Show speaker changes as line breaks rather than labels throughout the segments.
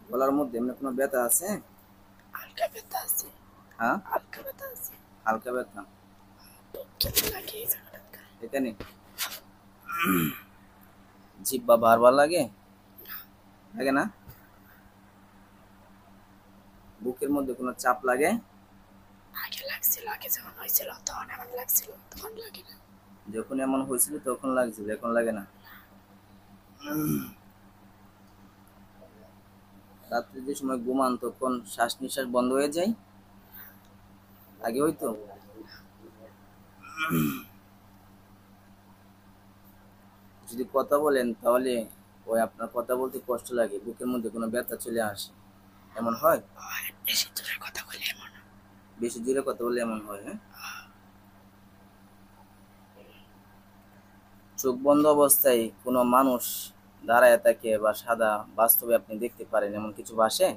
গলার মধ্যে এমনি কোনো ব্যথা আছে?
হালকা ব্যথা আছে।
হ্যাঁ,
হালকা ব্যথা আছে।
হালকা ব্যথা
কেমন লাগে এই জায়গাটা?
এখানে। জিহ্বা বারবার লাগে? লাগে না? বুকের মধ্যে কোনো চাপ লাগে?
আগে লাগছিল, আগে যখন হয়েছিল তখন এমন লাগছিল, তখন লাগে না।
যখন এমন হয়েছিল তখন লাগছিল, এখন লাগে না। রাত্রে যে সময় ঘুমান তখন শ্বাস নিঃশ্বাস বন্ধ হয়ে যায়? আগে হয়তো। যদি কথা বলেন তাহলে ওই আপনার কথা বলতে কষ্ট লাগে, বুকের মধ্যে কোনো ব্যথা চলে আসে, এমন হয়?
আর বেশি জোরে কথা বলে এমন।
বেশি জোরে কথা বললে এমন হয়, হ্যাঁ। চোখ বন্ধ অবস্থায় কোনো মানুষ দাঁড়ায় থাকে বা সাদা বাস্তবে আপনি দেখতে পারেন, এমন কিছু ভাসে?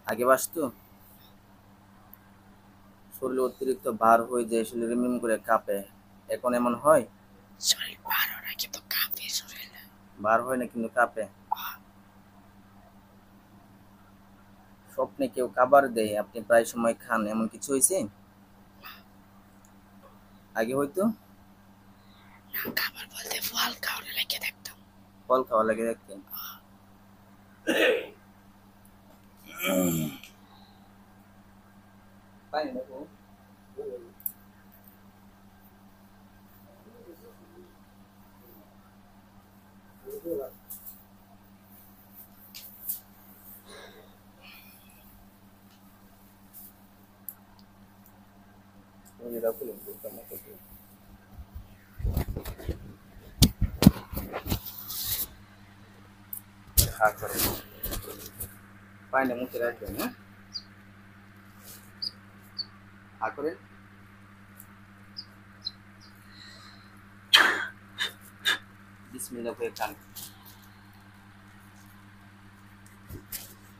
আগে ভাসতো? শরীরে অতিরিক্ত ভার হয়ে যায়, শরীরে রিমরিম করে কাঁপে, এখন এমন হয়?
শরীর ভালো না কিন্তু কাঁপে শরীরে।
ভার হয় না কিন্তু কাঁপে। স্বপ্নে কেউ খাবার দেয়, আপনি প্রায় সময় খান, এমন কিছু হয়েছে? আগে হয়তো।
না, খাবার বলতে ফল খাওয়ার লেগে দেখতাম।
ফল খাওয়া লাগে দেখতেন? পানি দেখো। পানি মুখে রাখবেন, হ্যাঁ। হা করে বিসমিল্লাহ করে খান।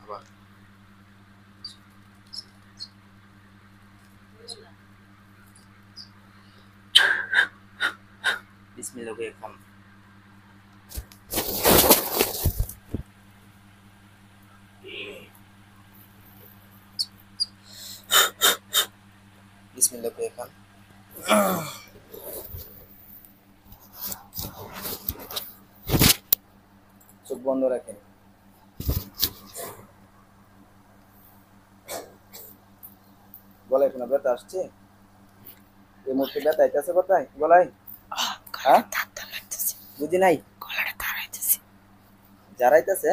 আবার বিসমিল্লাহ করে খান। বিসমিল্লাহ করে খান। চোখ বন্ধ রাখেন। গলায় কোনো ব্যথা আসছে? এই মুহূর্তে ব্যথা আইতেছে কোথায়? গলায়? হ্যাঁ,
গলাটা ধাক্কা লাগতেছে।
বুঝি নাই।
গলাটা দাঁড়াইতেছে।
জারাইতেছে?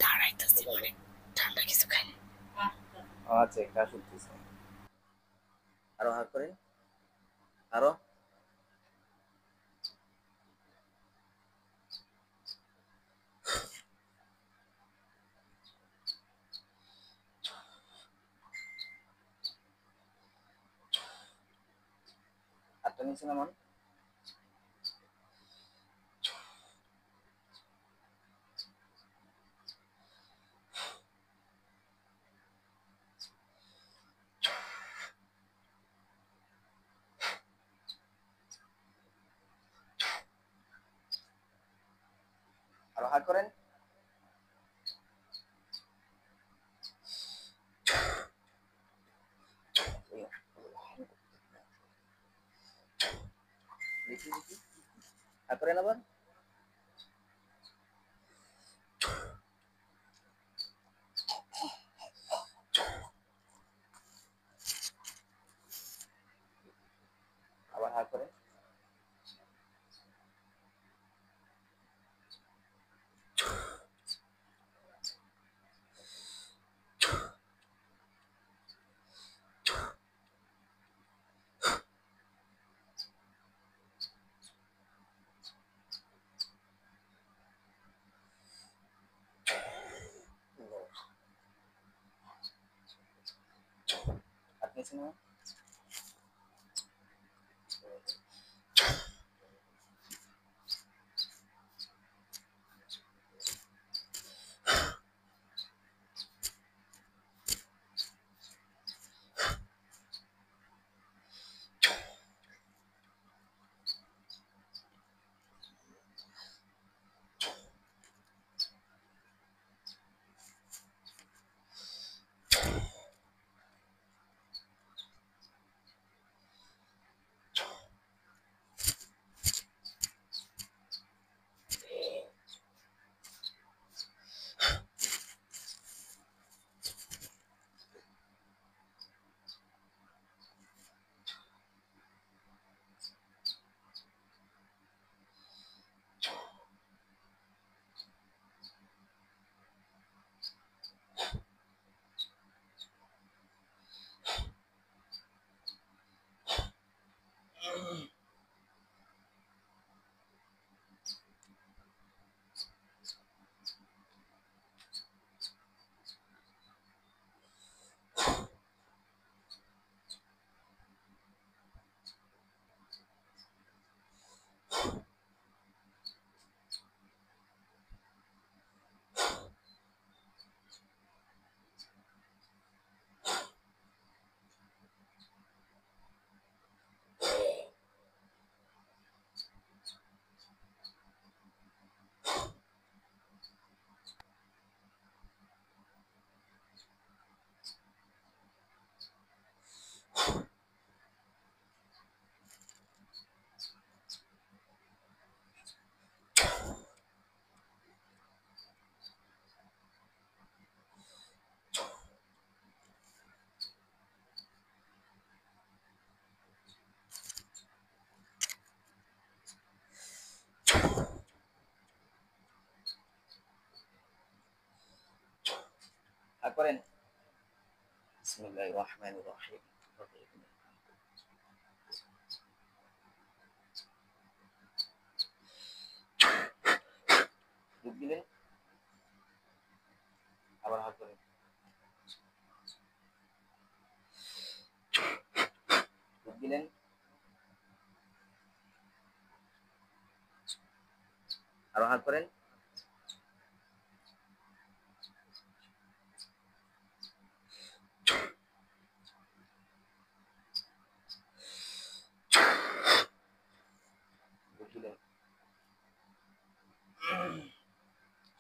দাঁড়াইতেছে মানে ঠান্ডা কিছু খাইলে।
আচ্ছা, কাশ উঠতেছে। আরো হা করেন। আরো। হাতটা নিচে নামান। আরো হা করেন। দেখি দেখি। হা করেন আবার। আবার হা করেন। হাত নিচে নামান। আর করেন বিসমিল্লাহির রহমানির রহিম। ডুব দিলেন, আবার হাত করেন, ডুব দিলেন, আরো হাত করেন, ডুব দিলেন।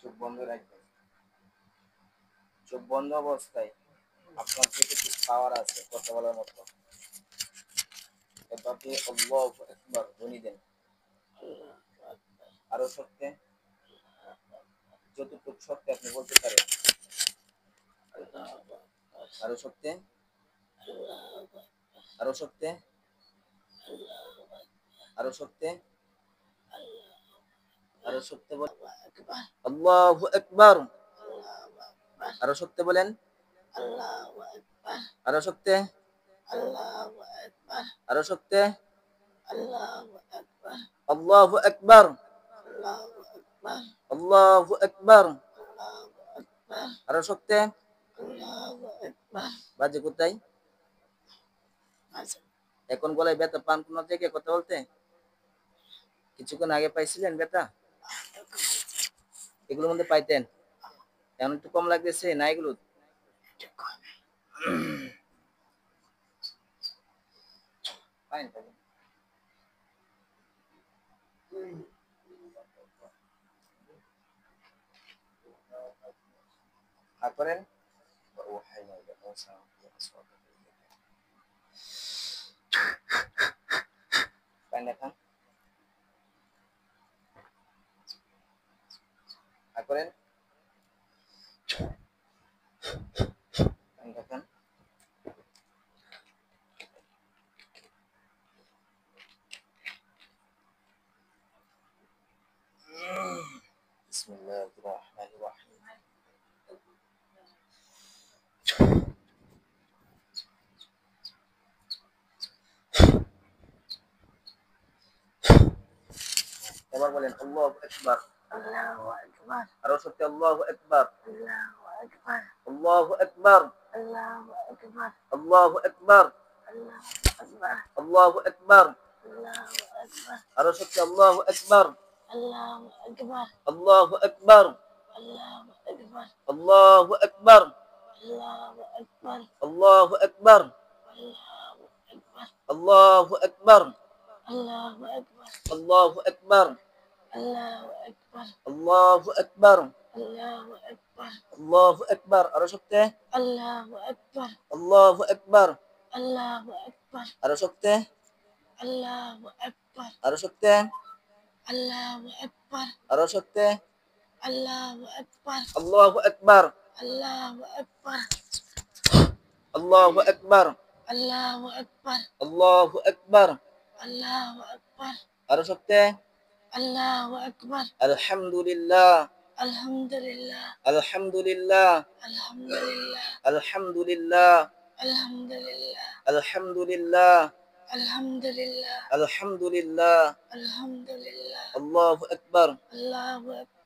চোখ বন্ধ রাখবেন। চোখ বন্ধ অবস্থায় আপনার থেকে কিছু পাওয়ার আছে কথা বলার মতো। এবার দিয়ে আল্লাহু আকবার ধ্বনি দেন, আরো শক্তি, যতটুকু শক্তি আপনি বলতে পারেন, আরো শক্তি, আরো শক্তি, আরো শক্তি, আরো শক্তি বলেন আল্লাহু আকবার। আরো শক্তি বলেন, আরো শক্তি, আরো শক্তি, আল্লাহু আকবার, আল্লাহু আকবার। আরো শক্তি, বাজে কোথায়? এখন গলায় ব্যথা পান কোন থেকে কথা বলতে? কিছুক্ষণ আগে পাইছিলেন ব্যথা? এগুলোর মধ্যে পাইতেন, এখন একটু কম লাগতেছে না এগুলো? Pine pine. হাত করেন, পাইন দেখান, হাত করেন, পাইন দেখান। বিসমিল্লাহির রহমানির রহিম। এবার বলেন আল্লাহু আকবার,
আল্লাহু আকবার,
আরো সত্যি আল্লাহু আকবার,
আল্লাহু আকবার,
আল্লাহু আকবার,
আল্লাহু আকবার,
আল্লাহু আকবার,
আল্লাহু আকবার,
আল্লাহু আকবার,
আল্লাহু আকবার,
আরো সত্যি আল্লাহু আকবার,
আল্লাহু আকবার,
আল্লাহু আকবার,
আল্লাহু আকবার,
আল্লাহু আকবার,
আল্লাহু আকবার,
আল্লাহু আকবার,
আল্লাহু আকবার,
আল্লাহু আকবার,
আল্লাহু আকবার,
আল্লাহু আকবার,
আল্লাহু আকবার,
আল্লাহু আকবার,
আল্লাহু আকবার,
আল্লাহু আকবার। আরো শক্তি,
আল্লাহু আকবার,
আল্লাহু আকবার,
আল্লাহু আকবার,
আরো শক্তি,
আল্লাহু আকবার,
আরো শক্তি,
আল্লাহু আকবার,
আরো শক্তি,
আল্লাহু আকবার,
আল্লাহু আকবার,
আল্লাহু আকবার,
আল্লাহু আকবার,
আল্লাহু আকবার,
আল্লাহু আকবার,
আল্লাহু আকবার,
আরো শক্তি,
আল্লাহু আকবার,
আলহামদুলিল্লাহ,
আলহামদুলিল্লাহ,
আলহামদুলিল্লাহ,
আলহামদুলিল্লাহ,
আলহামদুলিল্লাহ,
আলহামদুলিল্লাহ,
আলহামদুলিল্লাহ,
আলহামদুলিল্লাহ,
আলহামদুলিল্লাহ,
আলহামদুলিল্লাহ,
আল্লাহু আকবার।
আল্লাহু আকবার।